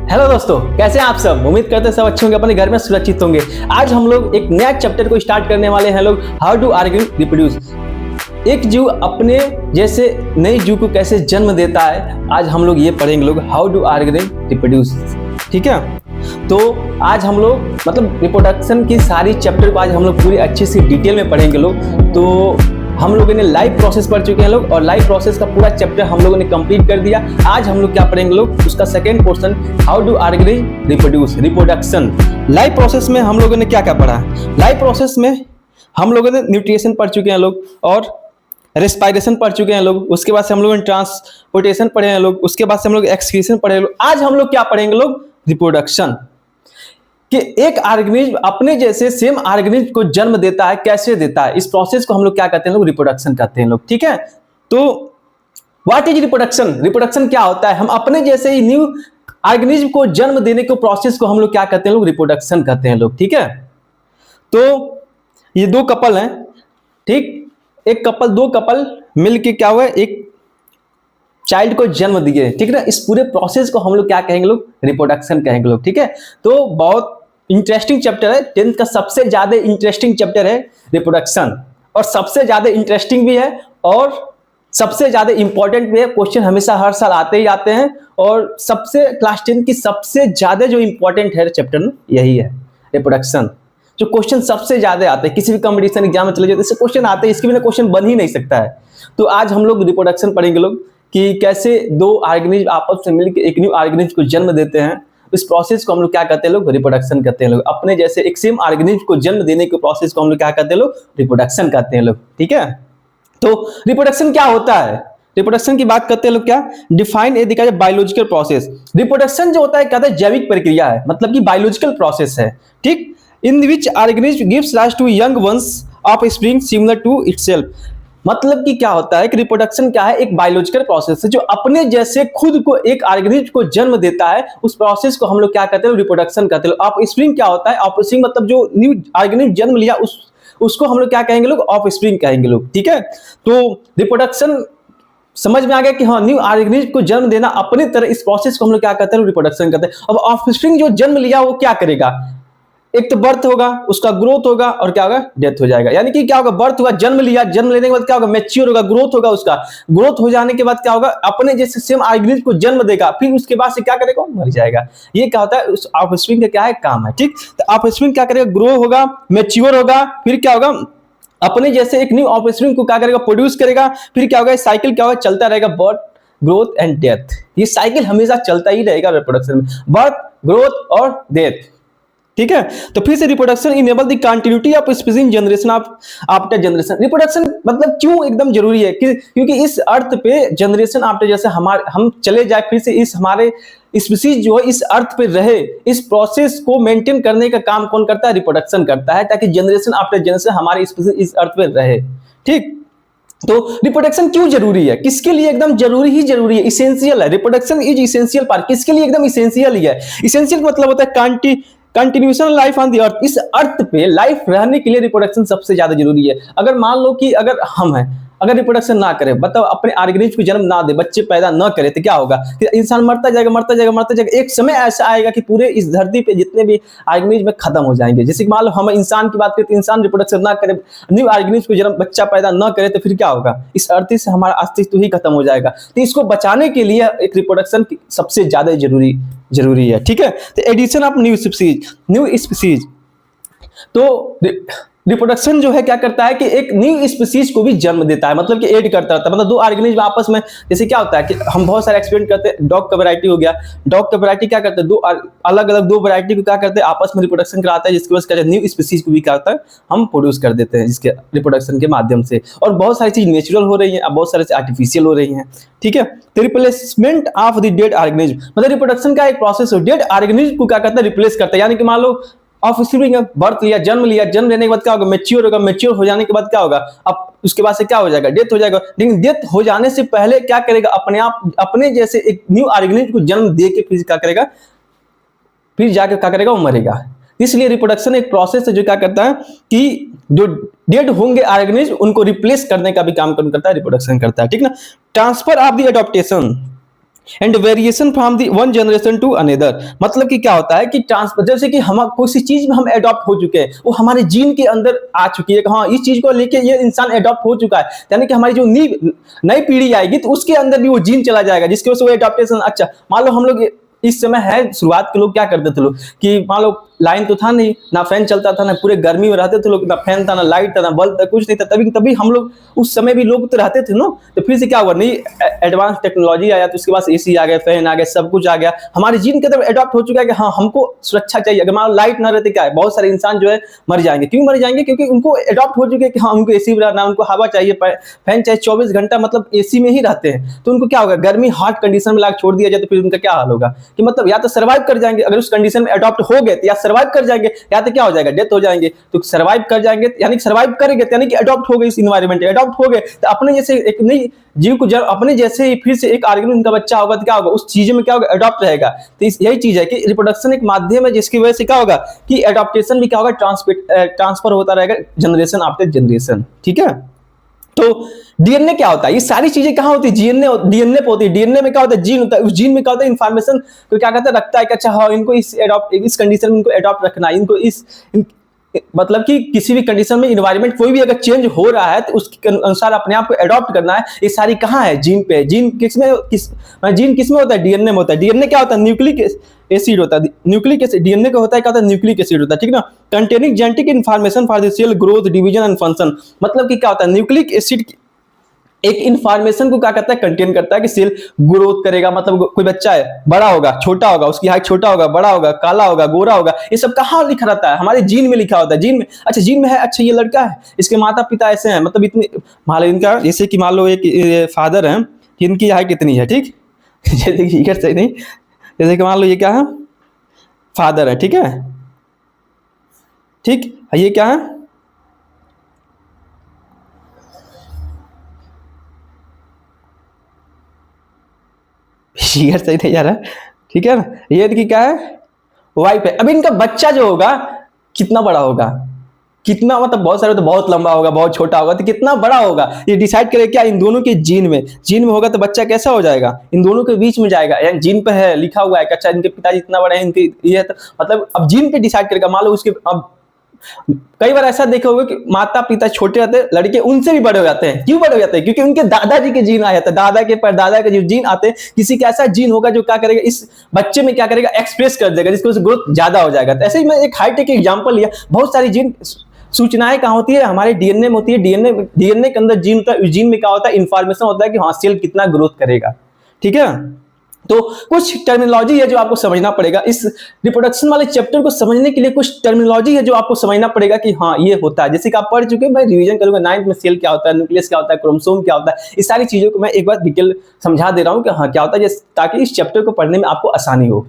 Hello दोस्तों, कैसे हैं आप सब। उम्मीद करते हैं सब अच्छे होंगे, अपने घर में सुरक्षित होंगे। आज हम लोग एक नया चैप्टर को स्टार्ट करने वाले हैं लोग, हाउ टू ऑर्गेनिक रिप्रोड्यूस। एक जीव अपने जैसे नए जीव को कैसे जन्म देता है, आज हम लोग ये पढ़ेंगे लोग, हाउ टू ऑर्गेनिक रिप्रोड्यूस। ठीक है, तो आज हम लोग मतलब रिप्रोडक्शन की सारी चैप्टर को आज हम लोग पूरी अच्छे से डिटेल में पढ़ेंगे लोग। तो हम लोगों ने लाइव प्रोसेस पढ़ चुके हैं लोग, और लाइव प्रोसेस का पूरा चैप्टर हम लोगों ने कंप्लीट कर दिया। आज हम लोग क्या पढ़ेंगे लोग, उसका second portion, how to organic reproduce, reproduction. Live process में हम लोगों ने क्या क्या पढ़ा। लाइव प्रोसेस में हम लोगों ने न्यूट्रिशन पढ़ चुके हैं लोग, और रेस्पायरेशन पढ़ चुके हैं लोग। उसके बाद से हम लोगों ने ट्रांसपोर्टेशन पढ़े हैं लोग। उसके बाद से हम लोग एक्सक्रीशन पढ़े हैं लोग। आज हम लोग क्या पढ़ेंगे लोग, रिप्रोडक्शन, कि एक ऑर्गेनिज्म अपने जैसे सेम ऑर्गेनिज्म को जन्म देता है, कैसे देता है। इस प्रोसेस को हम लोग क्या कहते हैं लोग, रिप्रोडक्शन कहते हैं लोग। ठीक है, तो व्हाट इज रिप्रोडक्शन। रिप्रोडक्शन क्या होता है, हम अपने जैसे ही न्यू ऑर्गेनिज्म को जन्म देने के प्रोसेस को हम लोग क्या कहते हैं लोग, रिप्रोडक्शन कहते हैं लोग। ठीक है, तो ये दो कपल हैं, ठीक, एक कपल, दो कपल मिलके क्या हुआ, एक चाइल्ड को जन्म दिए। ठीक है ना, इस पूरे प्रोसेस को हम लोग क्या कहेंगे लोग, रिप्रोडक्शन कहेंगे लोग। ठीक है, तो बहुत इंटरेस्टिंग चैप्टर है, 10th का सबसे ज्यादा इंटरेस्टिंग चैप्टर है रिप्रोडक्शन, और सबसे ज्यादा इंटरेस्टिंग भी है, और सबसे ज्यादा इंपॉर्टेंट भी है। क्वेश्चन हमेशा हर साल आते ही आते हैं, और सबसे क्लास 10 की सबसे ज्यादा जो इंपॉर्टेंट है चैप्टर यही है, रिप्रोडक्शन। जो क्वेश्चन सबसे ज्यादा आते हैं, किसी भी कंपटीशन एग्जाम में चले जाते हैं, क्वेश्चन आते हैं, इसके बिना क्वेश्चन बन ही नहीं सकता है। तो आज हम लोग रिप्रोडक्शन पढ़ेंगे लोग, कि कैसे दो ऑर्गेनिज्म आपस में मिलकर एक न्यू ऑर्गेनिज्म को जन्म देते हैं। इस प्रोसेस को हम लोग क्या कहते हैं लोग, रिप्रोडक्शन कहते हैं लोग। अपने जैसे एक सेम ऑर्गेनिज्म को जन्म देने के प्रोसेस को हम लोग क्या कहते हैं लोग, रिप्रोडक्शन कहते हैं लोग। ठीक है, तो रिप्रोडक्शन क्या होता है, रिप्रोडक्शन की बात करते हैं लोग, क्या डिफाइन ए दिखा बायोलॉजिकल प्रोसेस। रिप्रोडक्शन जो होता है कहते हैं जैविक प्रक्रिया है, मतलब कि बायोलॉजिकल प्रोसेस है। ठीक, in which organism gives rise to young ones offspring similar to itself. मतलब कि क्या होता है कि रिप्रोडक्शन क्या है, एक बायोलॉजिकल प्रोसेस है जो अपने जैसे खुद को एक ऑर्गेनिज्म को जन्म देता है। उस प्रोसेस को हम लोग क्या कहते हैं, रिप्रोडक्शन कहते हैं। ऑफस्प्रिंग क्या होता है, ऑफस्प्रिंग मतलब जो न्यू ऑर्गेनिज्म जन्म लिया उसको हम लोग क्या कहेंगे लोग, ऑफस्प्रिंग कहेंगे लोग। ठीक है, तो रिप्रोडक्शन समझ में आ गया कि हाँ, न्यू ऑर्गेनिज्म को जन्म देना अपनी तरह, इस प्रोसेस को हम लोग क्या कहते हैं, रिप्रोडक्शन कहते हैं। अब ऑफस्प्रिंग जो जन्म लिया वो क्या करेगा, एक तो बर्थ होगा, उसका ग्रोथ होगा, और क्या होगा, डेथ हो जाएगा। यानी कि क्या होगा, बर्थ हुआ, जन्म लिया, जन्म लेने के बाद क्या होगा, मैच्योर होगा, ग्रोथ होगा, उसका ग्रोथ हो जाने के बाद क्या होगा, अपने जैसे सेम ऑर्गेनिज्म को जन्म देगा, फिर उसके बाद से क्या करेगा, मर जाएगा। ये क्या होता है, उस ऑफस्प्रिंग का क्या है, काम है। ठीक, तो ऑफस्प्रिंग क्या करेगा, ग्रो होगा, मैच्योर होगा, फिर क्या होगा, अपने जैसे एक न्यू ऑफस्प्रिंग को क्या करेगा, प्रोड्यूस करेगा। फिर क्या होगा, साइकिल क्या होगा, चलता रहेगा, बर्थ, ग्रोथ एंड डेथ। ये साइकिल हमेशा चलता ही रहेगा रिप्रोडक्शन में, बर्थ, ग्रोथ और डेथ। ठीक है, तो फिर से reproduction enable the continuity of species generation of after generation. Reproduction मतलब क्यों एकदम जरूरी है, क्योंकि इस अर्थ पे जनरेशन आफ्टर, जैसे हम चले जाए, फिर से इस हमारे स्पीसीज जो है इस अर्थ पे रहे, इस प्रोसेस को मेंटेन करने का काम कौन करता है, रिप्रोडक्शन करता है, ताकि जनरेशन आफ्टर जनरेशन हमारे स्पीसीज इस अर्थ पे रहे। ठीक, तो रिप्रोडक्शन क्यों जरूरी है, किसके लिए एकदम जरूरी ही जरूरी है, इसेंशियल है। रिप्रोडक्शन इज इसेंशियल पार्ट, किसके लिए एकदम इसेंशियल ही है। इसेंशियल मतलब होता है continuation life on the earth, इस अर्थ पे लाइफ रहने के लिए रिप्रोडक्शन सबसे ज्यादा जरूरी है। अगर मान लो कि अगर हम हैं, अगर रिप्रोडक्शन ना करे, मतलब अपने ऑर्गेनिज्म को जन्म ना दे, बच्चे पैदा ना करे, तो क्या होगा, कि इंसान मरता जाएगा, मरता जाएगा, मरता जाएगा। एक समय ऐसा आएगा कि पूरे इस धरती पे जितने भी ऑर्गेनिज्म खत्म हो जाएंगे। जैसे कि मान लो हम इंसान की बात करें, तो इंसान रिप्रोडक्शन ना करे, न्यू ऑर्गेनिज्म को जन्म, बच्चा पैदा ना करे, तो फिर क्या होगा, इस धरती से हमारा अस्तित्व ही खत्म हो जाएगा। तो इसको बचाने के लिए एक रिप्रोडक्शन सबसे ज्यादा जरूरी है। ठीक है, तो एडिशन ऑफ न्यू स्पीसीज, तो रिप्रोडक्शन जो है क्या करता है कि एक न्यू स्पीसीज को भी जन्म देता है, मतलब कि ऐड करता है। मतलब दो ऑर्गेनिज्म आपस में, जैसे क्या होता है कि हम बहुत सारे एक्सपेरिमेंट करते हैं, डॉग का वैरायटी हो गया, डॉग का वैरायटी क्या करते हैं, दो अलग अलग दो वैरायटी को क्या करते हैं, आपस में रिप्रोडक्शन कराता है, जिसकी वजह से न्यू स्पीसीज को भी क्या होता है, हम प्रोड्यूस कर देते हैं जिसके रिप्रोडक्शन के माध्यम से। और बहुत सारी चीज नेचुरल हो रही है, अब बहुत सारे आर्टिफिशियल हो रही है। ठीक है, तो replacement of the dead organism, मतलब रिप्रोडक्शन का एक प्रोसेस हो, डेड ऑर्गेनिज्म को क्या करता है, रिप्लेस करता है। यानी कि मान लो ऑफस्प्रिंग, बर्थ लिया, जन्म लेने के बाद क्या होगा, मैच्योर होगा, मैच्योर हो जाने के बाद क्या होगा, अब उसके बाद से क्या हो जाएगा, डेथ हो जाएगा। लेकिन डेथ हो जाने से पहले क्या करेगा, अपने आप अपने जैसे एक न्यू ऑर्गेनिज्म को जन्म दे के फिर क्या करेगा, फिर जाकर क्या करेगा, वो मरेगा। इसलिए रिप्रोडक्शन एक प्रोसेस है जो क्या करता है कि जो डेड होंगे ऑर्गेनिज्म उनको रिप्लेस करने का भी काम करता है, रिप्रोडक्शन करता है। ठीक ना, transfer of the adaptation, and variation from the one generation to another, मतलब कि क्या होता है कि ट्रांसफर, जैसे कि हम किसी चीज में हम एडॉप्ट हो चुके हैं, वो हमारे जीन के अंदर आ चुकी है कि हाँ इस चीज को लेके ये इंसान एडॉप्ट हो चुका है, यानी कि हमारी जो नई पीढ़ी आएगी तो उसके अंदर भी वो जीन चला जाएगा, जिसकी वजह से वो एडॉप्टेशन। अच्छा मान लो हम लोग इस समय है, शुरुआत के लोग क्या करते थे लोग कि मान लो लाइन तो था नहीं, ना फैन चलता था, ना पूरे गर्मी में रहते थे लोग, ना फैन था, ना लाइट था, ना बल्ब था, कुछ नहीं था, तभी तभी हम लोग उस समय भी लोग तो रहते थे ना। तो फिर से क्या हुआ, नहीं एडवांस टेक्नोलॉजी आया, तो उसके बाद एसी आ गया, फैन आ गया, सब कुछ आ गया, हमारे जीन के अंदर एडॉप्ट हो चुका है कि हाँ हमको सुरक्षा चाहिए। अगर मान लो लाइट ना रहती क्या है, बहुत सारे इंसान जो है मर जाएंगे। क्यों मर जाएंगे? क्योंकि उनको एडॉप्ट हो चुके हैं कि हाँ उनको एसी रहना, उनको हवा चाहिए, फैन चाहिए, 24 घंटा मतलब एसी में ही रहते हैं। तो उनको क्या होगा, गर्मी हॉट कंडीशन में ला छोड़ दिया जाए तो फिर उनका क्या हाल होगा कि मतलब या तो सर्वाइव कर जाएंगे, अगर उस कंडीशन में एडॉप्ट हो गए तो या सर्वाइव कर जाएंगे, या तो क्या हो जाएगा, डेथ हो जाएंगे। तो सर्वाइव कर जाएंगे यानी सर्वाइव करेंगे यानी कि अडॉप्ट हो गए, इस इन्वायरमेंट में अडॉप्ट हो गए, तो अपने जैसे एक नई जीव को, जब अपने जैसे ही फिर से एक आर्गेनिज्म का बच्चा होगा तो क्या होगा, उस चीज में क्या होगा, अडॉप्ट रहेगा। तो यही चीज है कि रिप्रोडक्शन एक माध्यम है जिसकी वजह से क्या होगा कि एडॉप्टेशन भी क्या होगा, ट्रांसफर होता रहेगा जनरेशन आफ्टर जनरेशन। ठीक है, तो डीएनए क्या होता है, ये सारी चीजें कहां होती है, डीएनए पे होती है। डीएनए में क्या होता है, जीन होता है, उस जीन में क्या होता है, इन्फॉर्मेशन को क्या कहता है, रखता है कि अच्छा हाँ इनको इस कंडीशन में इनको एडॉप्ट रखना है, इनको मतलब कि किसी भी कंडीशन में इन्वायरमेंट कोई भी अगर चेंज हो रहा है तो उसके अनुसार अपने आप को एडॉप्ट करना है। ये सारी कहाँ है, जीन पे। जीन किसमें होता है, डीएनए में होता है। डीएनए क्या होता है, न्यूक्लिक एसिड होता है। न्यूक्लिक एसिड डीएनए का होता है, क्या होता है, न्यूक्लिक एसिड होता है। ठीक ना, containing genetic information for the cell growth, division and function. मतलब कि क्या होता है, न्यूक्लिक एसिड एक इंफॉर्मेशन को क्या करता है, कंटेन करता है कि सेल ग्रोथ करेगा। मतलब कोई बच्चा है, बड़ा होगा, छोटा होगा, उसकी हाइट छोटा होगा, बड़ा होगा, काला होगा, गोरा होगा, ये सब कहाँ लिखा रहता है, हमारे जीन में लिखा होता है। जीन में, अच्छा जीन में है, अच्छा ये लड़का है, इसके माता पिता ऐसे हैं, मतलब इतने मान लो इनका, जैसे कि मान लो एक फादर है, इनकी हाइट कितनी है, ठीक जैसे कि सही नहीं, जैसे कि मान लो ये क्या है, फादर है, ठीक है, ठीक, ये क्या है, फिगर सही नहीं जा रहा, ठीक है ना, ये देखिए क्या है, वाइफ है। अब इनका बच्चा जो होगा कितना बड़ा होगा, कितना मतलब बहुत सारे तो बहुत लंबा होगा, बहुत छोटा होगा, तो कितना बड़ा होगा ये डिसाइड करे क्या, इन दोनों के जीन में होगा तो बच्चा कैसा हो जाएगा, इन दोनों के बीच में जाएगा। यानी जीन पे है लिखा हुआ है कि अच्छा इनके पिताजी इतना बड़े हैं, इनके ये तो मतलब अब जीन पे डिसाइड करेगा। मान लो उसके, अब कई बार ऐसा देखा होगा कि माता पिता छोटे रहते हैं, लड़के उनसे भी बड़े हो जाते हैं। क्यों बड़े हो जाते हैं, क्योंकि उनके दादाजी के जीन आ जाते हैं, दादा के परदादा के जो जीन आते हैं, किसी का ऐसा जीन होगा जो क्या करेगा, इस बच्चे में क्या करेगा, एक्सप्रेस कर देगा, जिसकी वजह से ग्रोथ ज्यादा हो जाएगा। तो ऐसे ही मैं एक हाईटेक एग्जांपल लिया, बहुत सारी जीन सूचनाएं कहां होती है, हमारे डीएनए में होती है। डीएनए के अंदर जीन होता है, जीन में क्या होता है, इंफॉर्मेशन होता है कि हाँ सेल कितना ग्रोथ करेगा। ठीक है, तो कुछ टर्मिनोलॉजी है जो आपको समझना पड़ेगा। इस रिप्रोडक्शन वाले चैप्टर को समझने के लिए कुछ टर्मिनोलॉजी है जो आपको समझना पड़ेगा कि हाँ ये होता है। जैसे कि आप पढ़ चुके हैं, मैं रिवीजन करूंगा, 9th में सेल क्या होता है, न्यूक्लियस क्या होता है, क्रोमोसोम क्या होता है, इस सारी चीजों को मैं एक बार डिटेल समझा दे रहा हूं कि हाँ क्या होता है, ताकि इस चैप्टर को पढ़ने में आपको आसानी हो।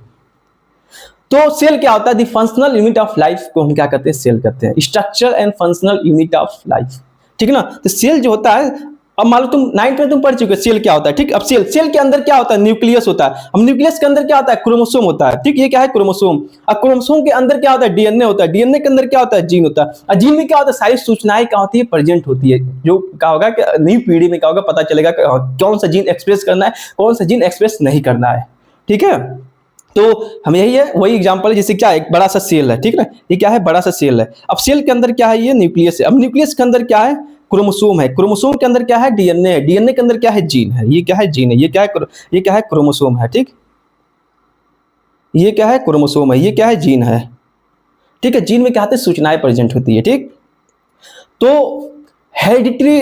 तो सेल क्या होता है, the functional unit of life को हम क्या कहते हैं, सेल कहते हैं, structure and functional unit of life. ठीक है ना, तो सेल जो होता है, अब मान लो तुम 9th में तुम पढ़ चुके हो सेल क्या होता है। ठीक, अब सेल के अंदर क्या होता है, न्यूक्लियस होता है। अब न्यूक्लियस के अंदर क्या होता है, क्रोमोसोम होता है। ठीक, ये क्या है, क्रोमोसोम। अब क्रोमोसोम के अंदर क्या होता है, डीएनए होता है। डीएनए के अंदर क्या होता है, जीन होता है। और जीन में क्या होता है, सारी सूचनाएं क्या होती है, प्रेजेंट होती है। जो क्या होगा कि नई पीढ़ी में क्या होगा, पता चलेगा कौन सा जीन एक्सप्रेस करना है, कौन सा जीन एक्सप्रेस नहीं करना है। ठीक है, तो हम यही है, वही एग्जांपल है। जैसे क्या है, एक बड़ा सा सेल है, ठीक है ना, ये क्या है, बड़ा सा सेल है। अब सेल के अंदर क्या है, ये न्यूक्लियस है। अब न्यूक्लियस के अंदर क्या है, क्रोमोसोम है। क्रोमोसोम के अंदर क्या है, डीएनए है। डीएनए के अंदर क्या है, जीन है। ये क्या है, जीन है। ये क्या है, क्रोमोसोम है। ठीक, ये क्या है, क्रोमोसोम है। ये क्या है, जीन है। ठीक है, जीन में क्या होता है, सूचनाएं प्रेजेंट होती है। ठीक, तो हेरिडिटरी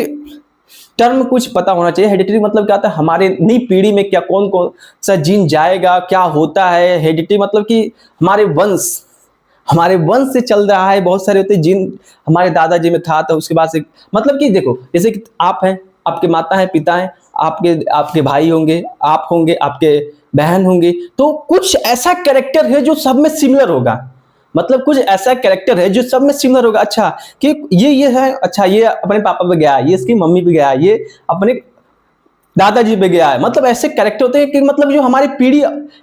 टर्म कुछ पता होना चाहिए। हेरिडिटरी मतलब क्या होता है, हमारे नई पीढ़ी में क्या कौन कौन सा जीन जाएगा, क्या होता है। हेरिडिटरी मतलब कि हमारे वंश से चल रहा है। बहुत सारे होते हैं जीन, हमारे दादाजी में था, तो उसके बाद से मतलब कि देखो, जैसे कि आप हैं, आपके माता हैं, पिता हैं, आपके भाई होंगे, आप होंगे, आपके बहन होंगे, तो कुछ ऐसा कैरेक्टर है जो सब में सिमिलर होगा। मतलब कुछ ऐसा कैरेक्टर है जो सब में सिमिलर होगा। अच्छा कि ये है, अच्छा ये अपने पापा पे गया, ये इसकी मम्मी पे गया, ये अपने दादाजी पे गया है। मतलब ऐसे कैरेक्टर होते हैं कि मतलब जो हमारी पीढ़ी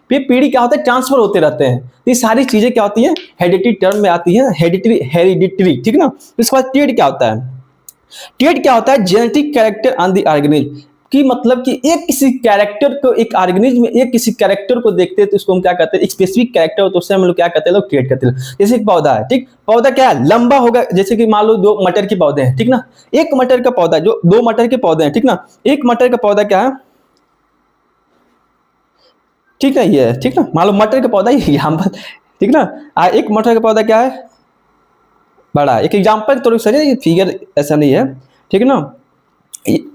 पे पीढ़ी क्या होता है, ट्रांसफर होते रहते हैं। तो ये सारी चीजें क्या होती है, हेरिडिटरी टर्म में आती है, हेरिडिटरी। ठीक ना, इसके बाद ट्रेड क्या होता है, ट्रेड क्या होता है, genetic character on the organism. कि मतलब कि एक किसी कैरेक्टर को, एक ऑर्गेनिज्म में एक किसी कैरेक्टर को देखते हैं तो उसको हम क्या कहते हैं, एक स्पेसिफिक कैरेक्टर हो तो उससे हम लोग क्या कहते हैं, लोग क्रिएट करते हैं। जैसे एक पौधा है, ठीक, पौधा क्या है, लंबा होगा, जैसे कि मान लो 2 मटर के पौधे हैं, ठीक ना, एक मटर का पौधा, जो 2 मटर के पौधे हैं, ठीक ना, एक मटर का पौधा क्या है, ठीक है, ये है, ठीक ना, मान लो मटर का पौधा ही यहाँ पर, ठीक ना, एक मटर का पौधा क्या है, बड़ा है। एक एग्जाम्पल तो सही, फिगर ऐसा नहीं है, ठीक है ना,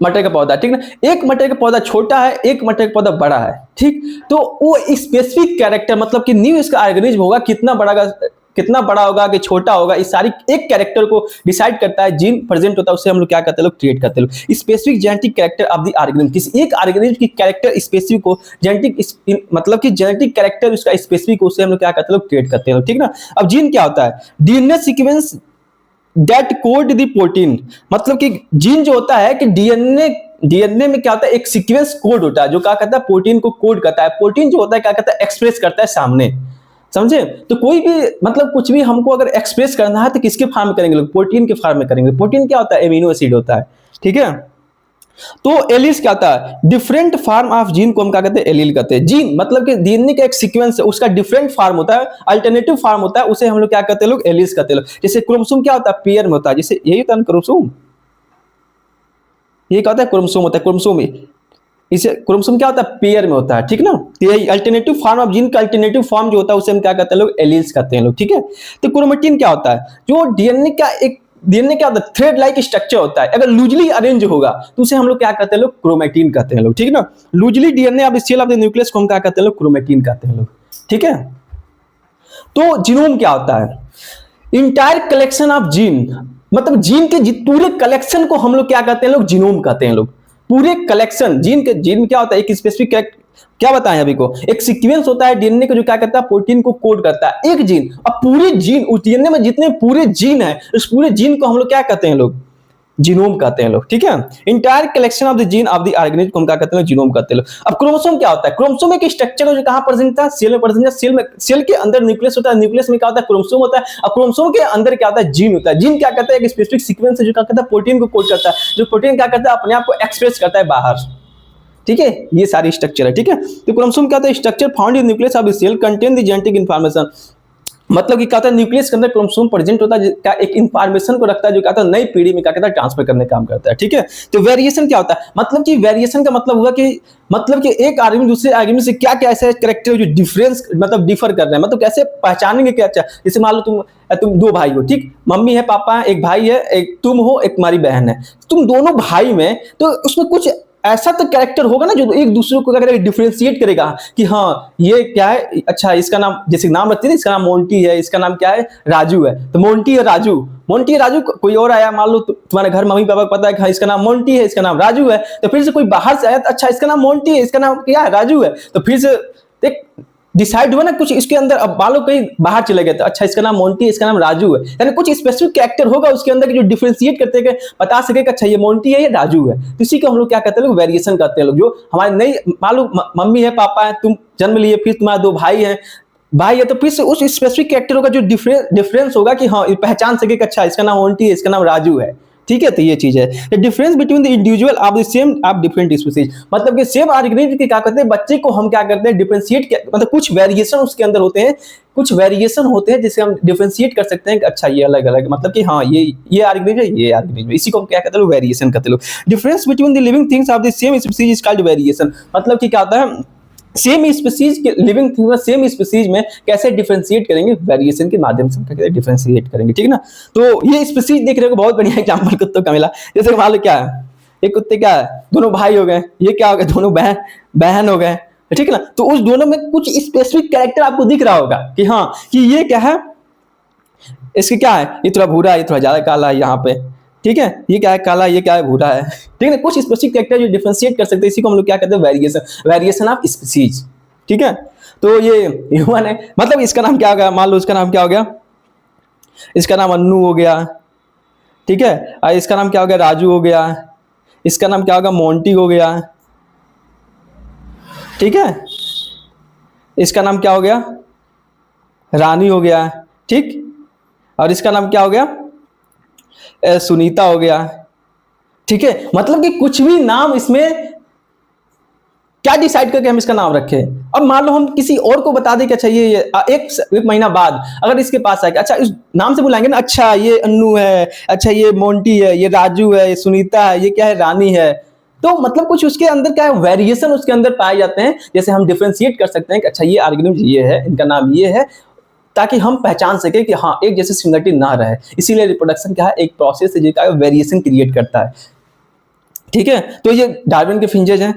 मटर का पौधा, ठीक ना, एक मटर का पौधा छोटा है, एक मटर का पौधा बड़ा है, ठीक, तो वो स्पेसिफिक कैरेक्टर, मतलब कि न्यू इसका ऑर्गेनिज्म होगा, कितना बड़ा होगा कि छोटा होगा, इस सारी एक कैरेक्टर को डिसाइड करता है, जीन प्रेजेंट होता है, उससे हम लोग क्या करते हैं, लोग क्रिएट करते हैं, लोग specific genetic character of the organism, किसी एक ऑर्गेनिज्म की कैरेक्टर स्पेसिफिक को जेनेटिक, मतलब कि जेनेटिक कैरेक्टर उसका स्पेसिफिक, उससे हम लोग क्या करते हैं, लोग क्रिएट करते हैं, ठीक ना। अब जीन क्या होता है, DNA sequence that code the protein, मतलब कि जीन जो होता है कि डीएनए में क्या होता है, एक सीक्वेंस कोड होता है जो क्या करता है, प्रोटीन को कोड करता है, प्रोटीन जो होता है क्या करता है, एक्सप्रेस करता है सामने, समझे। तो कोई भी मतलब कुछ भी हमको अगर एक्सप्रेस करना है तो किसके फॉर्म में करेंगे लोग, प्रोटीन के फॉर्म में करेंगे। प्रोटीन क्या होता है, एमिनो एसिड होता है, ठीक है। तो एलिल्स क्या होता है, डिफरेंट फॉर्म ऑफ जीन को हम क्या कहते हैं, एलील कहते हैं। जीन मतलब कि डीएनए का एक सीक्वेंस है, उसका डिफरेंट फॉर्म होता है, अल्टरनेटिव फॉर्म होता है, उसे हम लोग क्या कहते हैं, लोग एलिल्स कहते हैं लोग। जैसे क्रोमोसोम क्या होता है, पेयर में होता है, जैसे यही होता है क्रोमोसोम, ये क्या होता है, क्रोमोसोम होता है, क्रोमोसोम इसे क्रोमोसोम क्या होता है, पेयर में होता है, ठीक ना। तो यही अल्टरनेटिव फॉर्म ऑफ जीन का अल्टरनेटिव फॉर्म जो होता है उसे हम क्या कहते हैं, लोग एलील्स कहते हैं लोग, ठीक है। तो क्रोमेटिन क्या होता है, जो डीएनए का एक, डीएनए क्या होता है, थ्रेड लाइक स्ट्रक्चर होता है, अगर लूजली अरेंज होगा तो उसे हम लोग क्या कहते हैं, लोग क्रोमेटिन कहते हैं लोग, ठीक है ना। Loosely DNA of the cell of the nucleus को हम क्या कहते हैं, लोग क्रोमेटिन कहते हैं लोग, ठीक है। तो जीनोम क्या होता है, इंटायर कलेक्शन ऑफ जीन, मतलब जीन के पूरे कलेक्शन को हम लोग क्या कहते हैं, लोग जीनोम कहते हैं लोग। पूरे कलेक्शन जीन के, जीन क्या होता है, एक स्पेसिफिक क्या बताएं अभी को, एक सीक्वेंस होता है डीएनए को जो क्या करता है, प्रोटीन को कोड करता है, एक जीन। अब पूरे जीन, उस डीएनए में जितने पूरे जीन है, उस पूरे जीन को हम लोग क्या कहते हैं, लोग जीनोम कहते हैं लोग, ठीक है। Entire collection of the gene of the organism को हम क्या कहते हैं, जीनोम कहते हैं लोग। अब क्रोमोसोम क्या होता है, क्रोमोसोम एक स्ट्रक्चर है जो कहां प्रेजेंट है, सेल में प्रेजेंट है, सेल के अंदर न्यूक्लियस होता है, न्यूक्लियस में क्या होता है, क्रोमोसोम होता है, अब क्रोमोसोम के अंदर क्या होता है, जीन होता है। जीन क्या करता है, एक स्पेसिफिक सीक्वेंस है जो क्या करता है, प्रोटीन को कोड करता है, जो प्रोटीन क्या करता है, अपने आप को एक्सप्रेस करता है बाहर, ठीक है। ये सारी स्ट्रक्चर है, ठीक है। तो क्रोमोसोम क्या होता है, structure found in nucleus of the cell contain the genetic information, मतलब कि क्या होता है, न्यूक्लियस के अंदर क्रोमोसोम प्रेजेंट होता है जिसका एक इंफॉर्मेशन को रखता है, जो क्या होता है, नई पीढ़ी में क्या करता है, ट्रांसफर करने का काम करता है, ठीक है। तो वेरिएशन क्या होता है, मतलब कि वेरिएशन का मतलब हुआ कि मतलब कि एक आदमी दूसरे आदमी से क्या क्या ऐसे कैरेक्टर जो डिफरेंस, मतलब डिफर कर रहे हैं, मतलब कैसे पहचानेंगे क्या, अच्छा जैसे मान लो तुम 2 भाई हो, ठीक, मम्मी है, पापा है, एक भाई है, एक तुम हो, एक तुम्हारी बहन है, तुम दोनों भाई में, तो उसमें कुछ ऐसा तो कैरेक्टर होगा ना जो एक दूसरे को क्या करेगा, डिफरेंशिएट करेगा कि हाँ ये क्या है, अच्छा इसका नाम, जैसे नाम रखते हैं, इसका नाम मोंटी है, इसका नाम क्या है, राजू है, तो मोंटी और राजू, मोंटी और राजू। कोई और आया, मान लो तुम्हारे घर मम्मी पापा को पता है कि हाँ इसका नाम मोंटी है, इसका नाम राजू है, तो फिर से कोई बाहर से आया, तो अच्छा इसका नाम मोंटी है, इसका नाम क्या है, राजू है, तो फिर से एक डिसाइड हुआ ना कुछ इसके अंदर। अब मान लो कहीं बाहर चले गए, तो अच्छा इसका नाम मोंटी है, इसका नाम राजू है, यानी कुछ स्पेसिफिक कैरेक्टर होगा उसके अंदर जो डिफरेंशिएट करते हैं, बता सके कि अच्छा ये मोंटी है, ये राजू है। तो इसी को हम लोग क्या कहते हैं, लोग वेरिएशन कहते हैं लोग। जो हमारे नई, मान लो मम्मी है, पापा है, तुम जन्म लिए, फिर तुम्हारे 2 भाई है, तो फिर से उस स्पेसिफिक कैरेक्टर का जो डिफरेंस होगा कि हाँ पहचान सके कि अच्छा इसका नाम मोंटी है, इसका नाम राजू है, ठीक है। तो ये चीज है difference between the individual of the same of different species, मतलब कि सेम ऑर्गेनिज्म के क्या करते हैं, बच्चे को हम क्या करते हैं, डिफरेंशिएट, मतलब कुछ वेरिएशन उसके अंदर होते हैं, कुछ वेरिएशन होते हैं जिससे हम डिफरेंशिएट कर सकते हैं कि अच्छा ये अलग अलग, मतलब कि हाँ ये ऑर्गेनिज्म है, ये ऑर्गेनिज्म है, इसी को हम क्या कहते हैं, वेरिएशन कहते हैं। Difference between the living things of the same species is called variation, मतलब कि क्या होता है, सेम स्पीसीज के लिविंग थिंग में, सेम स्पीसीज में कैसे डिफरेंशिएट करेंगे, वेरिएशन के माध्यम से कैसे डिफरेंशिएट करेंगे, ठीक है ना। तो ये स्पीसीज देखने को बहुत बढ़िया एग्जांपल कुत्तों का मिला। जैसे मान लो क्या है, एक कुत्ते क्या है, दोनों भाई हो गए, ये क्या हो गए, दोनों बहन हो गए, ठीक है ना। तो उस दोनों में कुछ स्पेसिफिक कैरेक्टर आपको दिख रहा होगा कि हाँ कि ये क्या है, इसके क्या है, ये थोड़ा भूरा है, ये थोड़ा ज्यादा काला है यहाँ पे, ठीक है, ये क्या है काला, ये क्या है भूरा है, ठीक है। कुछ स्पेसिफिक कैरेक्टर जो डिफरेंशिएट कर सकते हैं, इसी को हम लोग क्या कहते हैं, वेरिएशन ऑफ स्पीसीज, ठीक है। तो ये ह्यूमन है, मतलब इसका नाम क्या हो गया, मान लो इसका नाम क्या हो गया, इसका नाम अन्नू हो गया, ठीक है, और इसका नाम क्या हो गया, राजू हो गया, इसका नाम क्या होगा, मोंटी हो गया, ठीक है, इसका नाम क्या हो गया, रानी हो गया, ठीक, और इसका नाम क्या हो गया, सुनीता हो गया, ठीक है। मतलब कि कुछ भी नाम इसमें क्या डिसाइड करके हम इसका नाम रखें। अब मान लो हम किसी और को बता दें कि अच्छा ये एक महीना बाद अगर इसके पास आएगा, अच्छा इस नाम से बुलाएंगे ना, अच्छा ये अन्नू है, अच्छा ये मोंटी है, ये राजू है, ये सुनीता है, ये क्या है रानी है, तो मतलब कुछ उसके अंदर क्या है वेरिएशन उसके अंदर पाए जाते हैं, जैसे हम डिफरेंशिएट कर सकते हैं कि अच्छा ये ऑर्गेनिज्म ये है, इनका नाम ये है, ताकि हम पहचान सके कि हाँ एक जैसे सिमिलरिटी ना रहे। इसीलिए रिप्रोडक्शन क्या है, एक प्रोसेस है जो वेरिएशन क्रिएट करता है। ठीक है, तो ये डार्विन के फिंचेस हैं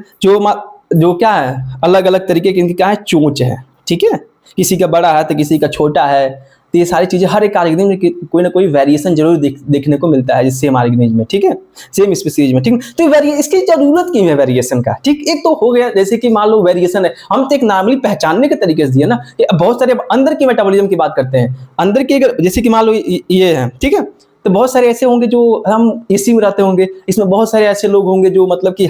जो क्या है अलग अलग तरीके की इनकी क्या है चोंच है। ठीक है, किसी का बड़ा है तो किसी का छोटा है, तो ये सारी चीजें हर एक ऑर्गेनिज्म में कोई ना कोई वेरिएशन जरूर देखने को मिलता है सेम ऑर्गेनिज्म में। ठीक है, सेम स्पीसीज में। ठीक, तो इसकी जरूरत क्यों है वेरिएशन का। ठीक, एक तो हो गया जैसे कि मान लो वेरिएशन है, हम तो एक नॉर्मली पहचानने के तरीके से दिए ना, कि बहुत सारे अंदर की मेटाबॉलिज्म की बात करते हैं। अंदर की जैसे कि मान लो ये है, ठीक है, तो बहुत सारे ऐसे होंगे जो हम एसी में रहते होंगे, इसमें बहुत सारे ऐसे लोग होंगे जो मतलब कि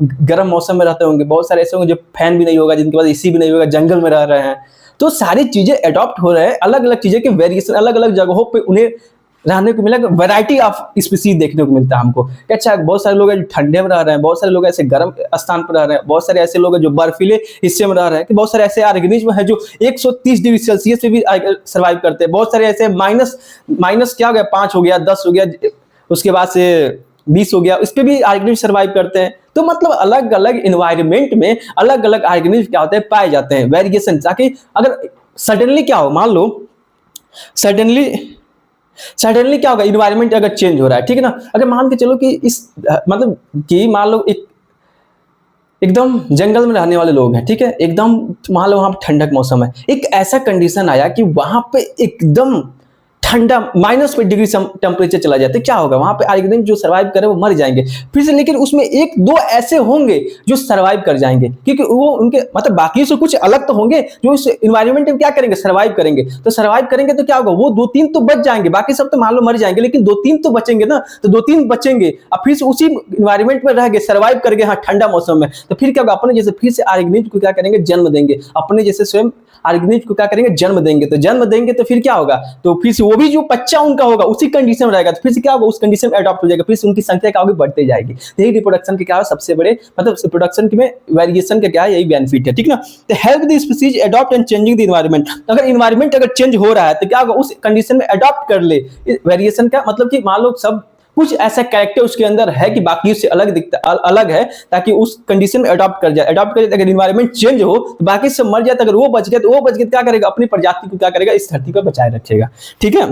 गर्म मौसम में रहते होंगे, बहुत सारे ऐसे होंगे जो फैन भी नहीं होगा, जिनके पास एसी भी नहीं होगा, जंगल में रह रहे हैं। तो सारी चीजें अडॉप्ट हो रहे हैं, अलग अलग चीजें के वेरिएशन अलग अलग जगहों पे उन्हें रहने को मिला, वैरायटी ऑफ स्पीसीज देखने को मिलता है हमको। अच्छा, बहुत सारे लोग हैं जो ठंडे में रह रहे हैं, बहुत सारे लोग ऐसे गर्म स्थान पर रह रहे हैं, बहुत सारे ऐसे लोग हैं जो बर्फीले हिस्से में रह रहे हैं, कि बहुत सारे ऐसे ऑर्गेनिज्म हैं जो 130 डिग्री सेल्सियस पे भी सर्वाइव करते हैं, बहुत सारे ऐसे माइनस क्या हो गया 5 हो गया 10 हो गया, उसके बाद से 20 हो गया, इस पे भी ऑर्गेनिज्म सर्वाइव करते हैं। तो मतलब अलग अलग इन्वायरमेंट में अलग अलग ऑर्गेनिज्म क्या होते हैं पाए जाते हैं, वेरिएशन। ताकि अगर सडनली क्या हो, मान लो सडनली क्या होगा, इन्वायरमेंट अगर चेंज हो रहा है, ठीक है ना, अगर मान के चलो कि इस मतलब कि मान लो एकदम जंगल में रहने वाले लोग हैं, ठीक है, एकदम मान लो वहां पर ठंडक मौसम है, एक ऐसा कंडीशन आया कि वहां पे एकदम ठंडा -पे डिग्री टेम्परेचर चला जाता है, क्या होगा वहां पे ऑर्गेनिज्म जो सर्वाइव करे वो मर जाएंगे फिर से। लेकिन उसमें एक दो ऐसे होंगे जो सर्वाइव कर जाएंगे, क्योंकि वो उनके मतलब बाकी से कुछ अलग तो होंगे जो इस एनवायरनमेंट में क्या करेंगे, सर्वाइव करेंगे। तो सर्वाइव करेंगे तो क्या होगा, वो 2-3 तो बच जाएंगे, बाकी सब तो मान लो मर जाएंगे, लेकिन 2-3 तो बचेंगे ना, तो 2-3 बचेंगे और फिर से उसी एनवायरनमेंट में रह गए, सर्वाइव करके हाँ ठंडा मौसम में, तो फिर क्या होगा, अपने जैसे फिर से ऑर्गेनिज्म को क्या करेंगे, जन्म देंगे, अपने जैसे स्वयं ऑर्गेनिज्म को क्या करेंगे, जन्म देंगे। तो जन्म देंगे तो फिर क्या होगा, तो फिर से वो भी जो बच्चा उनका होगा उसी कंडीशन में रहेगा, तो फिर से क्या होगा, उस कंडीशन में अडॉप्ट हो जाएगा, फिर से उनकी संख्या क्या होगी, बढ़ते जाएगी। तो यही रिप्रोडक्शन के क्या है सबसे बड़े मतलब रिप्रोडक्शन में वेरिएशन का क्या है, यही बेनिफिट है, ठीक ना। तो help the species adopt and changing the environment, अगर एनवायरनमेंट अगर चेंज हो रहा है तो क्या होगा, उस कंडीशन में अडॉप्ट कर ले। वेरिएशन का मतलब कि मान लो सब कुछ ऐसा कैरेक्टर उसके अंदर है कि बाकी से अलग दिखता अलग है, ताकि उस कंडीशन में अडॉप्ट कर जाए। अगर एनवायरनमेंट चेंज हो तो बाकी सब मर जाए, अगर वो बच गया तो वो बच गया क्या करेगा, अपनी प्रजाति को क्या करेगा, इस धरती पर बचाए रखेगा, ठीक है।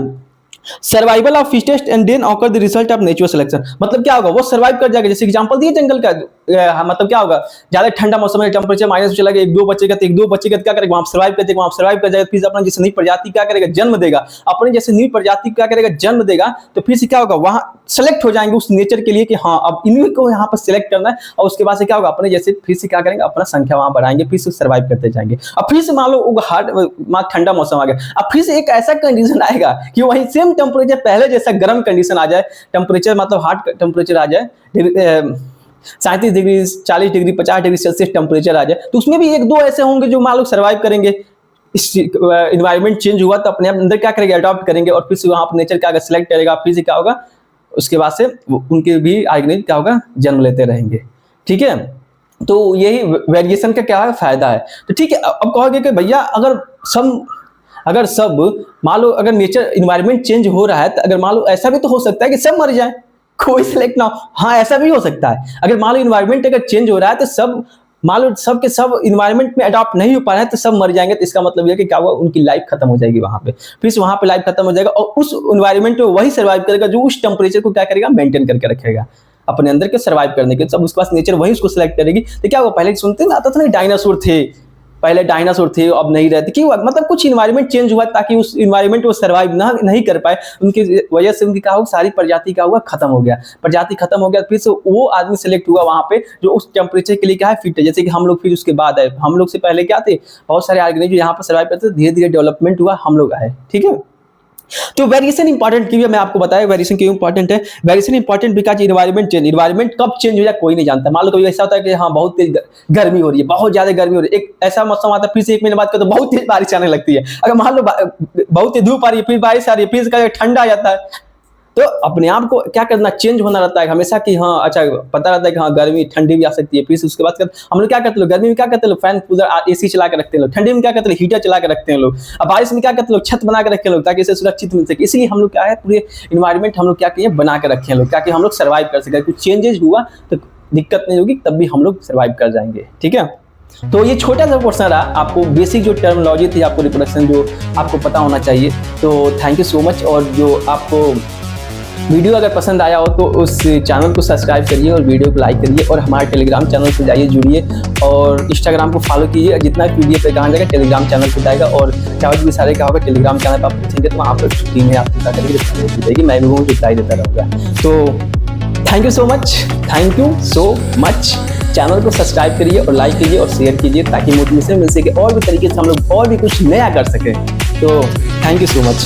Survival of fittest and then occur the result of natural selection, मतलब क्या होगा, वो सर्वाइव कर जाएगा। जैसे एग्जांपल दिए जंगल का, मतलब क्या होगा, ज्यादा ठंडा मौसम में टेम्परेचर माइनस में चला गया, 1-2 बचेगा तो 1-2 बचेगा, क्या करेगा, वहां सर्वाइव कर जाएगा, वहां सर्वाइव कर जाएगा, फिर अपना जैसे नई प्रजाति क्या करेगा, जन्म देगा, अपने जैसे नई प्रजाति क्या करेगा, जन्म देगा, तो फिर से क्या होगा, वहां सेलेक्ट हो जाएंगे उस नेचर के लिए कि हाँ अब इन्हीं को यहाँ पर सिलेक्ट करना है, और उसके बाद से क्या होगा, अपने जैसे फिर से क्या करेंगे, अपना संख्या वहां बढ़ाएंगे, फिर से सर्वाइव करते जाएंगे। अब फिर से मान लो ठंडा मौसम आ गया, अब फिर से एक ऐसा कंडीशन आएगा कि वही सेम टेम्परेचर पहले जैसा गर्म कंडीशन आ जाए, टेम्परेचर मतलब हार्ड टेम्परेचर आ जाए, 37 degree 40 degree 50 degree Celsius temperature आ जाए, तो उसमें भी 1-2 ऐसे होंगे जो मान लो सर्वाइव करेंगे। इस एनवायरनमेंट चेंज हुआ तो अपने अंदर क्या करेंगे, अडॉप्ट करेंगे, और फिर से वहां पर नेचर क्या सिलेक्ट करेगा, फिर से क्या होगा, उसके बाद से उनके भी ऑर्गेनिज्म क्या होगा, जन्म लेते रहेंगे, ठीक है। तो यही वेरिएशन का क्या है फायदा है। तो ठीक है, अब कहोगे कि भैया अगर सब मान लो अगर नेचर एनवायरनमेंट चेंज हो रहा है, तो अगर मान लो ऐसा भी तो हो सकता है कि सब मर जाए, कोई सिलेक्ट ना हो। हाँ, ऐसा भी हो सकता है, अगर मान लो एनवायरनमेंट अगर चेंज हो रहा है तो सब मान लो सब के सब एनवायरनमेंट में अडॉप्ट नहीं हो पा रहे हैं, तो सब मर जाएंगे। तो इसका मतलब यह कि क्या हुआ, उनकी लाइफ खत्म हो जाएगी वहां पे, फिर से वहां पे लाइफ खत्म हो जाएगा, और उस एनवायरनमेंट में वही सर्वाइव करेगा जो उस टेम्परेचर को क्या करेगा, मेंटेन करके रखेगा अपने अंदर के सर्वाइव करने के। सब उसके पास नेचर वही उसको सिलेक्ट करेगी। तो क्या हुआ, पहले सुनते ना आता था ना, डायनासोर थे, पहले डायनासोर थे, अब नहीं रहते, क्यों, मतलब कुछ एनवायरनमेंट चेंज हुआ ताकि उस एनवायरनमेंट वो सर्वाइव नहीं कर पाए, उनकी वजह से उनकी क्या हुआ, सारी प्रजाति का हुआ खत्म हो गया, प्रजाति खत्म हो गया, फिर से वो आदमी सेलेक्ट हुआ वहां पे जो उस टेम्परेचर के लिए क्या है, फिट है। जैसे कि हम लोग फिर उसके बाद आए, हम लोग से पहले क्या थे, बहुत सारे ऑर्गेनिज्म यहाँ पर सर्वाइव करते थे, धीरे धीरे डेवलपमेंट हुआ, हम लोग आए, ठीक है। तो वेरिएशन इंपॉर्टेंट क्यों है, मैं आपको बताया वेरिएशन क्यों इंपॉर्टेंट है। वेरिएशन इंपॉर्टेंट बिकॉज एनवायरनमेंट कब चेंज हो जाए कोई नहीं जानता। मान लो कभी ऐसा होता है कि हाँ बहुत तेज गर्मी हो रही है, बहुत ज्यादा गर्मी हो रही है, एक ऐसा मौसम आता है, फिर से 1 महीने बाद तो बहुत तेज बारिश आने लगती है। अगर मान लो बहुत तेज धूप आ रही है, फिर बारिश आ रही है, फिर ठंडा आ जाता है, तो अपने आप को क्या करना, चेंज होना रहता है हमेशा कि हाँ अच्छा पता रहता है कि हाँ गर्मी ठंडी भी आ सकती है। फिर उसके बाद हम लोग क्या करते हैं, गर्मी में क्या करते हैं लोग, फैन कूलर एसी चला के रखते हैं लोग, ठंडी में क्या करते हैं, हीटर चला के रखते हैं लोग, अब बारिश में क्या करते हैं लोग, छत बना के रखते हैं लोग ताकि इसे सुरक्षित मिल सके। इसलिए हम लोग क्या है पूरे इन्वायरमेंट हम लोग क्या किए बना के रखे हैं लोग, ताकि हम लोग सर्वाइव कर सके। कुछ चेंजेस हुआ तो दिक्कत नहीं होगी, तब भी हम लोग सर्वाइव कर जाएंगे। ठीक है, तो ये छोटा सा पोर्शन रहा, आपको बेसिक जो टर्मिनोलॉजी थी आपको रिप्रोडक्शन जो आपको पता होना चाहिए। तो थैंक यू सो मच। और जो आपको वीडियो अगर पसंद आया हो तो उस चैनल को सब्सक्राइब करिए और वीडियो को लाइक करिए, और हमारे टेलीग्राम चैनल पे जाइए, जुड़िए, और इंस्टाग्राम को फॉलो कीजिए। जितना पीडीएफ पे कहाँ जाएगा टेलीग्राम चैनल पे जाएगा, और डाउट भी सारे का होगा टेलीग्राम चैनल पर आप पूछेंगे तो वहाँ पर टीम है आपको क्या करेगी, रिप्लाई देगी, मैं भी वो रिप्लाई देता रहूँगा। तो thank you so much, thank you so much. Channel को सब्सक्राइब करिए और लाइक कीजिए और शेयर कीजिए ताकि मोटिवेशन मिल सके और भी तरीके से हम लोग और भी कुछ नया कर सकें। तो थैंक यू सो मच।